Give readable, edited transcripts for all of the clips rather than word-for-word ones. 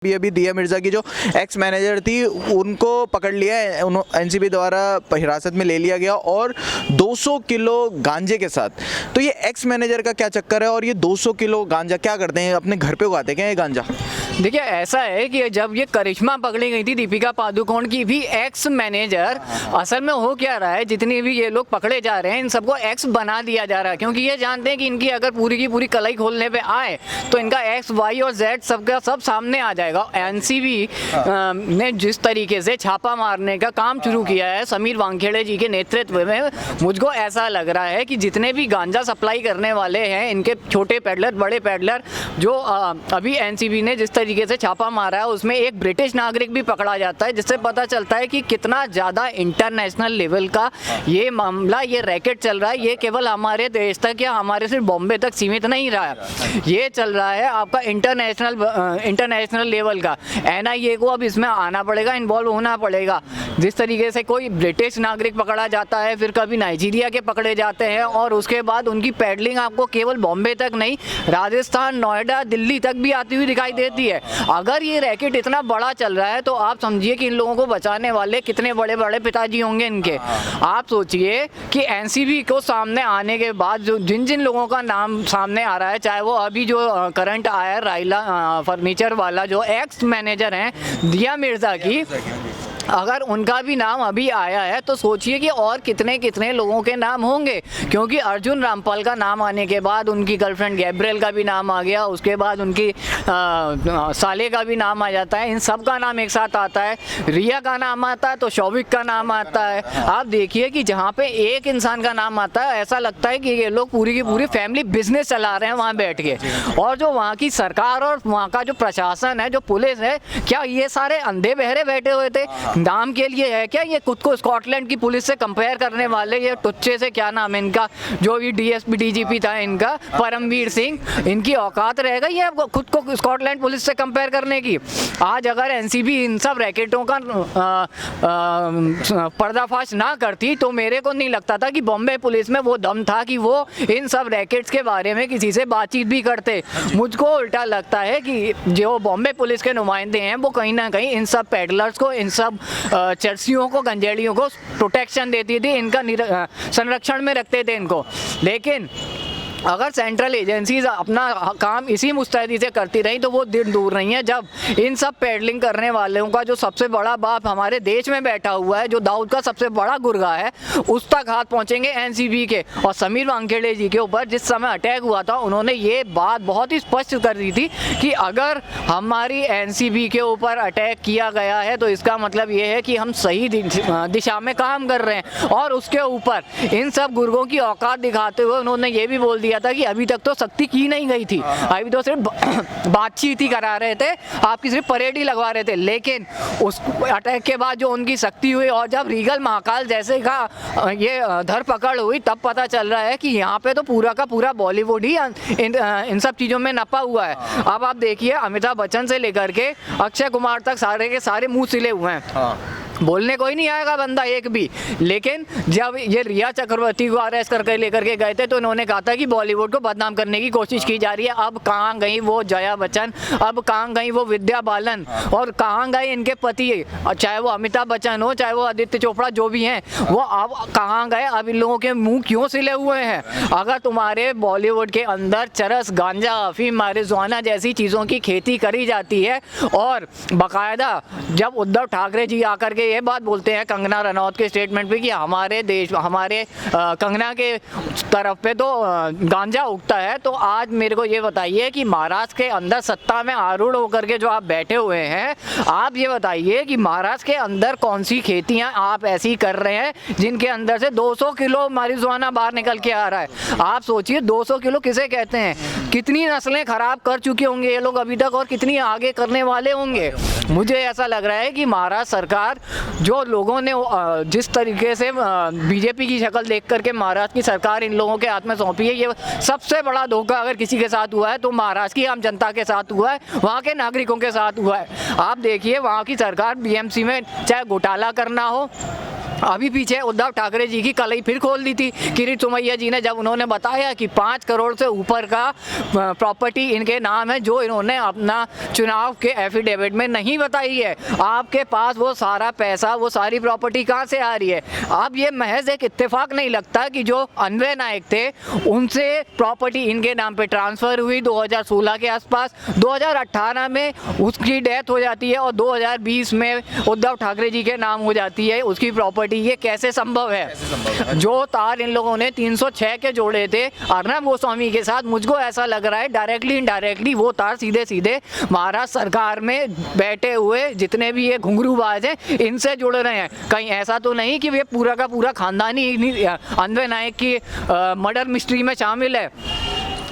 अभी अभी दिया मिर्जा की जो एक्स मैनेजर थी उनको पकड़ लिया है, एनसीबी द्वारा हिरासत में ले लिया गया और 200 किलो गांजे के साथ। तो ये एक्स मैनेजर का क्या चक्कर है और ये 200 किलो गांजा क्या करते हैं, अपने घर पे उगाते हैं क्या ये गांजा? देखिए ऐसा है कि जब ये करिश्मा पकड़ी गई थी, दीपिका पादुकोण की भी एक्स मैनेजर, असल में हो क्या रहा है, जितने भी ये लोग पकड़े जा रहे हैं इन सबको एक्स बना दिया जा रहा है, क्योंकि ये जानते हैं कि इनकी अगर पूरी की पूरी कलाई खोलने पे आए तो इनका एक्स वाई और जेड सबका सब सामने आ जाएगा। एनसीबी ने जिस तरीके से छापा मारने का काम शुरू किया है समीर वानखेड़े जी के नेतृत्व में, मुझको ऐसा लग रहा है कि जितने भी गांजा सप्लाई करने वाले हैं, इनके छोटे पेडलर बड़े पेडलर, जो अभी एनसीबी ने जिस तरीके से छापा मारा है उसमें एक ब्रिटिश नागरिक भी पकड़ा जाता है, जिससे पता चलता है कि कितना ज़्यादा इंटरनेशनल लेवल का ये मामला, ये रैकेट चल रहा है। ये केवल हमारे देश तक या हमारे सिर्फ बॉम्बे तक सीमित नहीं रहा है, ये चल रहा है आपका इंटरनेशनल लेवल का। एनआईए को अब इसमें आना पड़ेगा, इन्वॉल्व होना पड़ेगा। जिस तरीके से कोई ब्रिटिश नागरिक पकड़ा जाता है, फिर कभी नाइजीरिया के पकड़े जाते हैं और उसके बाद उनकी पैडलिंग आपको केवल बॉम्बे तक नहीं, राजस्थान, नोएडा, दिल्ली तक भी आती हुई दिखाई देती है। अगर ये रैकेट इतना बड़ा चल रहा है तो आप समझिए कि इन लोगों को बचाने वाले कितने बड़े बड़े पिताजी होंगे इनके। आप सोचिए कि एनसीबी को सामने आने के बाद जो जिन जिन लोगों का नाम सामने आ रहा है, चाहे वो अभी जो करंट आया है रायला फर्नीचर वाला जो एक्स मैनेजर हैं दिया मिर्जा की, अगर उनका भी नाम अभी आया है तो सोचिए कि और कितने कितने लोगों के नाम होंगे, क्योंकि अर्जुन रामपाल का नाम आने के बाद उनकी गर्लफ्रेंड गैब्रियल का भी नाम आ गया, उसके बाद उनकी साले का भी नाम आ जाता है, इन सब का नाम एक साथ आता है, रिया का नाम आता है तो शौविक का नाम आता है। आप देखिए कि जहाँ पे एक इंसान का नाम आता है ऐसा लगता है कि ये लोग पूरी की पूरी फैमिली बिजनेस चला रहे हैं वहाँ बैठ के। और जो वहाँ की सरकार और वहाँ का जो प्रशासन है, जो पुलिस है, क्या ये सारे अंधे बहरे बैठे हुए थे नाम के लिए है क्या? ये खुद को स्कॉटलैंड की पुलिस से कंपेयर करने वाले, ये टुच्चे से क्या नाम है इनका, जो भी डीएसपी डीजीपी था इनका परमवीर सिंह, इनकी औकात रहेगा ये खुद को स्कॉटलैंड पुलिस से कंपेयर करने की? आज अगर एनसीबी इन सब रैकेटों का पर्दाफाश ना करती तो मेरे को नहीं लगता था कि बॉम्बे पुलिस में वो दम था कि वो इन सब रैकेट्स के बारे में किसी से बातचीत भी करते। मुझको उल्टा लगता है कि जो बॉम्बे पुलिस के नुमाइंदे हैं वो कहीं ना कहीं इन सब पेडलर्स को, इन सब चर्सियों को, गंजेड़ियों को प्रोटेक्शन देती थी, इनका संरक्षण में रखते थे इनको। लेकिन अगर सेंट्रल एजेंसीज अपना काम इसी मुस्तैदी से करती रही तो वो दिन दूर नहीं है जब इन सब पेडलिंग करने वालों का जो सबसे बड़ा बाप हमारे देश में बैठा हुआ है, जो दाऊद का सबसे बड़ा गुर्गा है, उस तक हाथ पहुंचेंगे एनसीबी के। और समीर वानखेड़े जी के ऊपर जिस समय अटैक हुआ था उन्होंने ये बात बहुत ही स्पष्ट कर दी थी कि अगर हमारी एनसीबी के ऊपर अटैक किया गया है तो इसका मतलब ये है कि हम सही दिशा में काम कर रहे हैं। और उसके ऊपर इन सब गुर्गों की औकात दिखाते हुए उन्होंने ये भी बोल दिया था कि अभी तक तो सख्ती की नहीं गई थी, अभी तो सिर्फ बातचीत ही करा रहे थे, आपकी सिर्फ परेड ही लगवा रहे थे। लेकिन उस अटैक के बाद जो उनकी सख्ती हुई और जब रीगल महाकाल जैसे का ये धरपकड़ हुई, तब पता चल रहा है कि यहाँ पे तो पूरा का पूरा बॉलीवुड ही इन सब चीज़ों में नपा हुआ है। अब आप देखिए अमिताभ बच्चन से लेकर के अक्षय कुमार तक सारे के सारे मुँह सिले हुए हैं, बोलने कोई नहीं आएगा बंदा एक भी। लेकिन जब ये रिया चक्रवर्ती को अरेस्ट करके लेकर के गए थे तो उन्होंने कहा था कि बॉलीवुड को बदनाम करने की कोशिश की जा रही है। अब कहाँ गई वो जया बच्चन, अब कहाँ गई वो विद्या बालन, और कहाँ गए इनके पति, चाहे वो अमिताभ बच्चन हो चाहे वो आदित्य चोपड़ा, जो भी हैं वो अब कहाँ गए? अब इन लोगों के मुँह क्यों सिले हुए हैं? अगर तुम्हारे बॉलीवुड के अंदर चरस, गांजा, अफीम, मारिजुआना जैसी चीज़ों की खेती करी जाती है और बाकायदा जब उद्धव ठाकरे जी आकर के ये बात बोलते हैं कंगना रनौत के स्टेटमेंट पे कि हमारे देश, हमारे कंगना के तरफ पे तो गांजा उगता है, तो आज मेरे को ये बताइए कि महाराष्ट्र के अंदर सत्ता में आरूढ़ होकर के जो आप बैठे हुए हैं, आप ये बताइए कि महाराष्ट्र के अंदर कौन सी खेतियां आप ऐसी कर रहे हैं जिनके अंदर से 200 किलो मारिजुआना बाहर निकल के आ रहा है। आप सोचिए 200 किलो किसे कहते हैं, कितनी नस्लें खराब कर चुके होंगे ये लोग अभी तक और कितनी आगे करने वाले होंगे। मुझे ऐसा लग रहा है कि महाराष्ट्र सरकार, जो लोगों ने जिस तरीके से बीजेपी की शक्ल देख करके महाराष्ट्र की सरकार इन लोगों के हाथ में सौंपी है, ये सबसे बड़ा धोखा अगर किसी के साथ हुआ है तो महाराष्ट्र की आम जनता के साथ हुआ है, वहाँ के नागरिकों के साथ हुआ है। आप देखिए वहाँ की सरकार बीएमसी में चाहे घोटाला करना हो, अभी पीछे उद्धव ठाकरे जी की कल ही फिर खोल दी थी किरीट सोमैया जी ने, जब उन्होंने बताया कि 5 करोड़ से ऊपर का प्रॉपर्टी इनके नाम है जो इन्होंने अपना चुनाव के एफिडेविट में नहीं बताई है। आपके पास वो सारा पैसा, वो सारी प्रॉपर्टी कहाँ से आ रही है? अब ये महज एक इत्तेफाक नहीं लगता कि जो अन्वय नायक थे उनसे प्रॉपर्टी इनके नाम पे ट्रांसफ़र हुई 2016 के आसपास, 2018 में उसकी डेथ हो जाती है और 2020 में उद्धव ठाकरे जी के नाम हो जाती है उसकी प्रॉपर्टी। ये कैसे संभव है? जो तार इन लोगों ने 306 के जोड़े थे अर्नब गोस्वामी के साथ, मुझको ऐसा लग रहा है डायरेक्टली इनडायरेक्टली वो तार सीधे सीधे महाराष्ट्र सरकार में बैठे हुए जितने भी ये घुंघरूबाज हैं इनसे जुड़ रहे हैं। कहीं ऐसा तो नहीं कि ये पूरा का पूरा खानदान ही अन्वय नायक की मर्डर मिस्ट्री में शामिल है?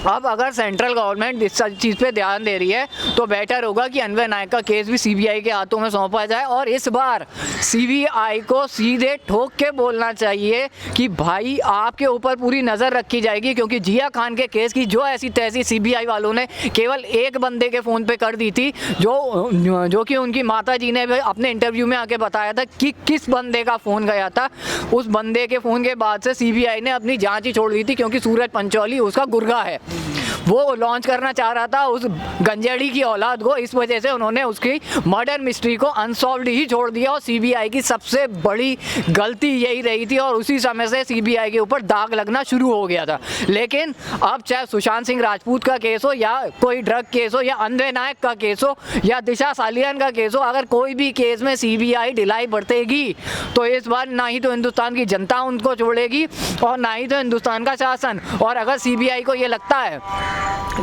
अब अगर सेंट्रल गवर्नमेंट इस चीज़ पे ध्यान दे रही है तो बेटर होगा कि अन्वय नायक का केस भी सीबीआई के हाथों में सौंपा जाए और इस बार सीबीआई को सीधे ठोक के बोलना चाहिए कि भाई आपके ऊपर पूरी नज़र रखी जाएगी, क्योंकि जिया खान के केस की जो ऐसी तैसी सीबीआई वालों ने केवल एक बंदे के फ़ोन पे कर दी थी, जो कि उनकी माता जी ने भी अपने इंटरव्यू में आके बताया था कि किस बंदे का फ़ोन गया था। उस बंदे के फ़ोन के बाद से सीबीआई ने अपनी जाँच ही छोड़ दी थी, क्योंकि सूरज पंचौली उसका गुर्गा है, वो लॉन्च करना चाह रहा था उस गंजेड़ी की औलाद को। इस वजह से उन्होंने उसकी मर्डर मिस्ट्री को अनसॉल्व्ड ही छोड़ दिया और सीबीआई की सबसे बड़ी गलती यही रही थी और उसी समय से सीबीआई के ऊपर दाग लगना शुरू हो गया था। लेकिन अब चाहे सुशांत सिंह राजपूत का केस हो या कोई ड्रग केस हो या अन्वय नायक का केस हो या दिशा सालियान का केस हो, अगर कोई भी केस में सीबीआई ढिलाई बरतेगी तो इस बार ना ही तो हिंदुस्तान की जनता उनको छोड़ेगी और ना ही तो हिंदुस्तान का शासन। और अगर सीबीआई को ये लगता है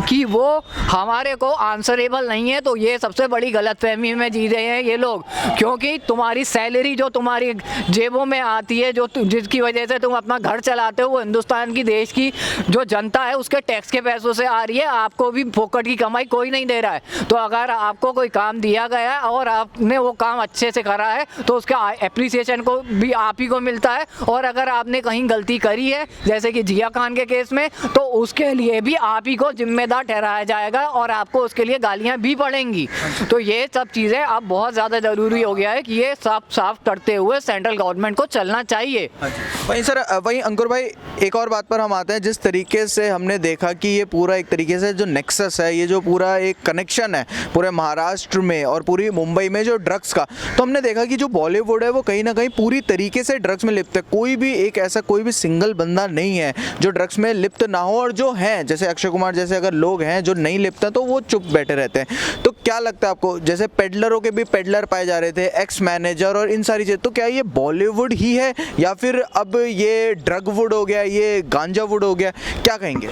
कि वो हमारे को आंसरेबल नहीं है तो ये सबसे बड़ी गलतफहमी में जी रहे हैं ये लोग, क्योंकि तुम्हारी सैलरी जो तुम्हारी जेबों में आती है, जो जिसकी वजह से तुम अपना घर चलाते हो, वो हिंदुस्तान की देश की जो जनता है उसके टैक्स के पैसों से आ रही है। आपको भी फोकट की कमाई कोई नहीं दे रहा है। तो अगर आपको कोई काम दिया गया है और आपने वो काम अच्छे से करा है तो उसका एप्रिसिएशन को भी आप ही को मिलता है, और अगर आपने कहीं गलती करी है जैसे कि जिया खान के केस में तो उसके लिए भी आप ही को जिम्मेदार ठहराया जाएगा और आपको उसके लिए गालियां भी पड़ेंगी। तो ये सब चीज़ें अब बहुत ज़्यादा ज़रूरी हो गया है कि ये साफ साफ करते हुए सेंट्रल गवर्नमेंट को चलना चाहिए। वहीं सर, वहीं अंकुर भाई एक और बात पर हम आते हैं। जिस तरीके से हमने देखा कि ये पूरा एक तरीके से जो नेक्सस है, ये जो पूरा एक कनेक्शन है पूरे महाराष्ट्र में और पूरी मुंबई में जो ड्रग्स का, तो हमने देखा कि जो बॉलीवुड है वो कहीं ना कहीं पूरी तरीके से ड्रग्स में लिप्त है। कोई भी एक ऐसा कोई भी सिंगल बंदा नहीं है जो ड्रग्स में लिप्त ना हो, और जो हैं जैसे अक्षय कुमार जैसे अगर लोग हैं जो नहीं लिप्त हैं तो वो चुप बैठे रहते हैं। तो क्या लगता है आपको, जैसे पेडलरों के भी पेडलर पाए जा रहे थे, एक्स मैनेजर और इन सारी चीज़ें, तो क्या ये बॉलीवुड ही है या फिर अब ये ड्रगवुड हो गया, ये गांजावुड हो गया, क्या कहेंगे?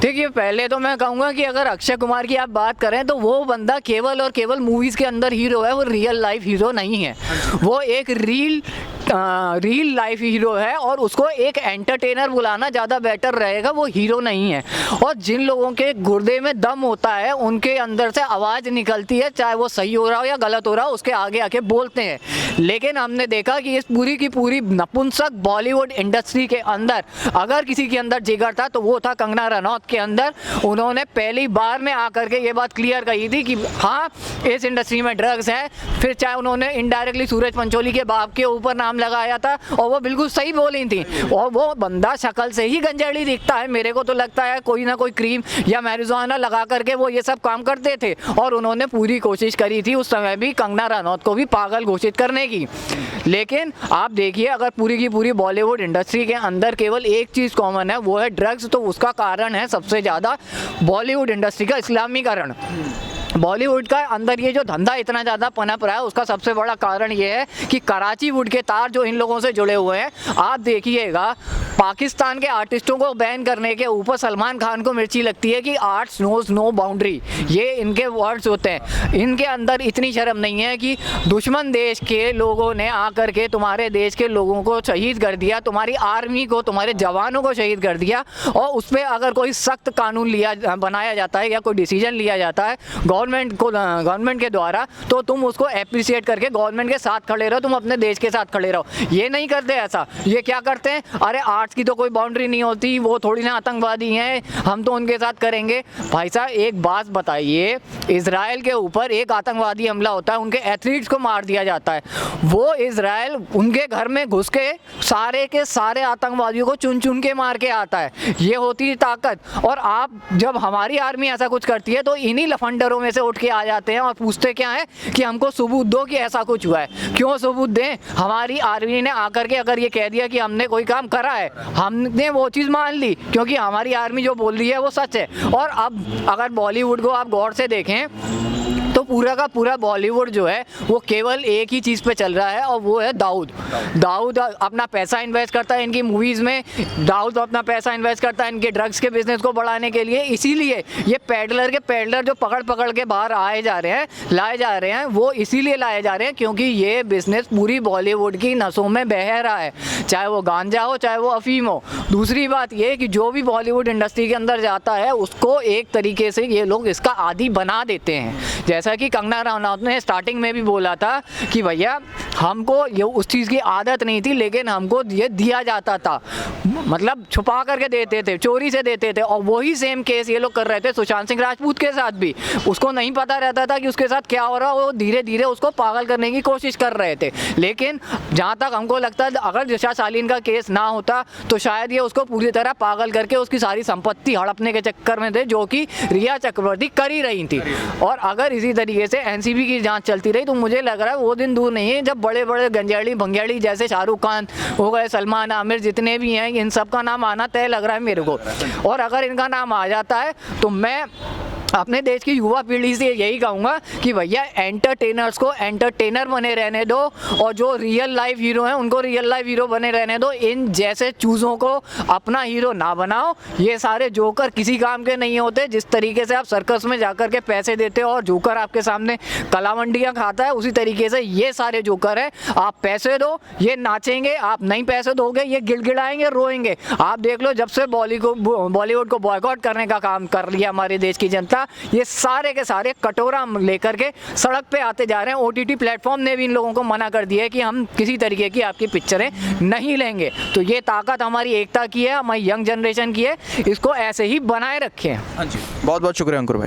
देखिए, पहले तो मैं कहूँगा कि अगर अक्षय कुमार की आप बात करें तो वो बंदा केवल और केवल मूवीज़ के अंदर हीरो है, वो रियल लाइफ हीरो नहीं है। वो एक रियल लाइफ हीरो है और उसको एक एंटरटेनर बुलाना ज़्यादा बेटर रहेगा, वो हीरो नहीं है। और जिन लोगों के गुर्दे में दम होता है उनके अंदर से आवाज़ निकलती है, चाहे वो सही हो रहा हो या गलत हो रहा हो, उसके आगे आके बोलते हैं। लेकिन हमने देखा कि इस पूरी की पूरी नपुंसक बॉलीवुड इंडस्ट्री के अंदर अगर किसी के अंदर जिगर था तो वो था कंगना रनौत के अंदर। उन्होंने पहली बार में आकर के ये बात क्लियर कही थी कि हाँ, इस इंडस्ट्री में ड्रग्स है। फिर चाहे उन्होंने इनडायरेक्टली सूरज पंचोली के बाप के ऊपर नाम लगाया था और वो बिल्कुल सही बोली थी, और वो बंदा शक्ल से ही गंजेड़ी दिखता है। मेरे को तो लगता है कोई ना कोई क्रीम या मैरिजुआना लगा करके वो ये सब काम करते थे, और उन्होंने पूरी कोशिश करी थी उस समय भी कंगना रनौत को भी पागल घोषित करने की। लेकिन आप देखिए, अगर पूरी की पूरी बॉलीवुड इंडस्ट्री के अंदर केवल एक चीज़ कॉमन है, वो है ड्रग्स, तो उसका कारण है सबसे ज़्यादा बॉलीवुड इंडस्ट्री का इस्लामीकरण। बॉलीवुड का अंदर ये जो धंधा इतना ज़्यादा पनप रहा है उसका सबसे बड़ा कारण ये है कि कराची वुड के तार जो इन लोगों से जुड़े हुए हैं। आप देखिएगा, पाकिस्तान के आर्टिस्टों को बैन करने के ऊपर सलमान खान को मिर्ची लगती है कि आर्ट्स नोज नो बाउंड्री, ये इनके वर्ड्स होते हैं। इनके अंदर इतनी शर्म नहीं है कि दुश्मन देश के लोगों ने आकर के तुम्हारे देश के लोगों को शहीद कर दिया, तुम्हारी आर्मी को, तुम्हारे जवानों को शहीद कर दिया, और उस पर अगर कोई सख्त कानून बनाया जाता है या कोई डिसीजन लिया जाता है गवर्नमेंट के द्वारा, तो तुम उसको अप्रिशिएट करके गवर्नमेंट के साथ खड़े रहो, तुम अपने देश के साथ खड़े रहो। ये नहीं करते ऐसा। ये क्या करते हैं, अरे आर्ट्स की तो कोई बाउंड्री नहीं होती, वो थोड़ी ना आतंकवादी हैं, हम तो उनके साथ करेंगे। भाई साहब एक बात बताइए, इजराइल के ऊपर एक आतंकवादी हमला होता है, उनके एथलीट्स को मार दिया जाता है, वो इजराइल उनके घर में घुस के सारे के सारे आतंकवादियों को चुन चुन के मार के आता है। ये होती है ताकत। और आप जब हमारी आर्मी ऐसा कुछ करती है तो इन्हीं लफंडरों में से उठ के आ जाते हैं और पूछते क्या है कि हमको सबूत दो कि ऐसा कुछ हुआ है। क्यों सबूत दें? हमारी आर्मी ने आकर के अगर ये कह दिया कि हमने कोई काम करा है, हमने वो चीज़ मान ली, क्योंकि हमारी आर्मी जो बोल रही है वो सच है। और अब अगर बॉलीवुड को आप गौर से देखें तो पूरा का पूरा बॉलीवुड जो है वो केवल एक ही चीज़ पे चल रहा है, और वो है दाऊद अपना पैसा इन्वेस्ट करता है इनकी मूवीज़ में, दाऊद अपना पैसा इन्वेस्ट करता है इनके ड्रग्स के बिजनेस को बढ़ाने के लिए। इसीलिए ये पैडलर जो पकड़ के बाहर लाए जा रहे हैं, वो इसीलिए लाए जा रहे हैं क्योंकि ये बिजनेस पूरी बॉलीवुड की नसों में बह रहा है, चाहे वो गांजा हो चाहे वो अफीम हो। दूसरी बात ये कि जो भी बॉलीवुड इंडस्ट्री के अंदर जाता है उसको एक तरीके से ये लोग इसका आदी बना देते हैं। जैसा कि कंगना रनौत ने स्टार्टिंग में भी बोला था कि भैया हमको ये उस चीज़ की आदत नहीं थी, लेकिन हमको ये दिया जाता था, मतलब छुपा करके देते थे, चोरी से देते थे। और वही सेम केस ये लोग कर रहे थे सुशांत सिंह राजपूत के साथ भी। उसको नहीं पता रहता था कि उसके साथ क्या हो रहा है, वो धीरे धीरे उसको पागल करने की कोशिश कर रहे थे। लेकिन जहाँ तक हमको लगता है अगर दिशा सालीन का केस ना होता तो शायद ये उसको पूरी तरह पागल करके उसकी सारी संपत्ति हड़पने के चक्कर में थे, जो कि रिया चक्रवर्ती कर ही रही थी। और अगर इसी तरीके से एनसीबी की जांच चलती रही तो मुझे लग रहा है वो दिन दूर नहीं है जब बड़े बड़े गंजेड़ी भंगेड़ी जैसे शाहरुख खान हो गए, सलमान आमिर, जितने भी हैं, इन सब का नाम आना तय लग रहा है मेरे को। और अगर इनका नाम आ जाता है तो मैं अपने देश की युवा पीढ़ी से यही कहूँगा कि भैया एंटरटेनर्स को एंटरटेनर बने रहने दो, और जो रियल लाइफ हीरो हैं उनको रियल लाइफ हीरो बने रहने दो। इन जैसे चूज़ों को अपना हीरो ना बनाओ। ये सारे जोकर किसी काम के नहीं होते। जिस तरीके से आप सर्कस में जाकर के पैसे देते हो और जोकर आपके सामने कलावंडियाँ खाता है, उसी तरीके से ये सारे जोकर हैं। आप पैसे दो, ये नाचेंगे, आप नहीं पैसे दोगे ये गिड़गिड़ाएंगे, रोएंगे। आप देख लो जब से बॉलीवुड को बॉयकॉट करने का काम कर लिया हमारी देश की जनता, ये सारे के सारे कटोरा लेकर के सड़क पे आते जा रहे हैं। ओटीटी प्लेटफॉर्म ने भी इन लोगों को मना कर दिया है कि हम किसी तरीके की आपकी पिक्चरें नहीं लेंगे। तो ये ताकत हमारी एकता की है, हमारी यंग जनरेशन की है, इसको ऐसे ही बनाए रखें। हाँ जी, बहुत बहुत शुक्रिया अंकुर भाई।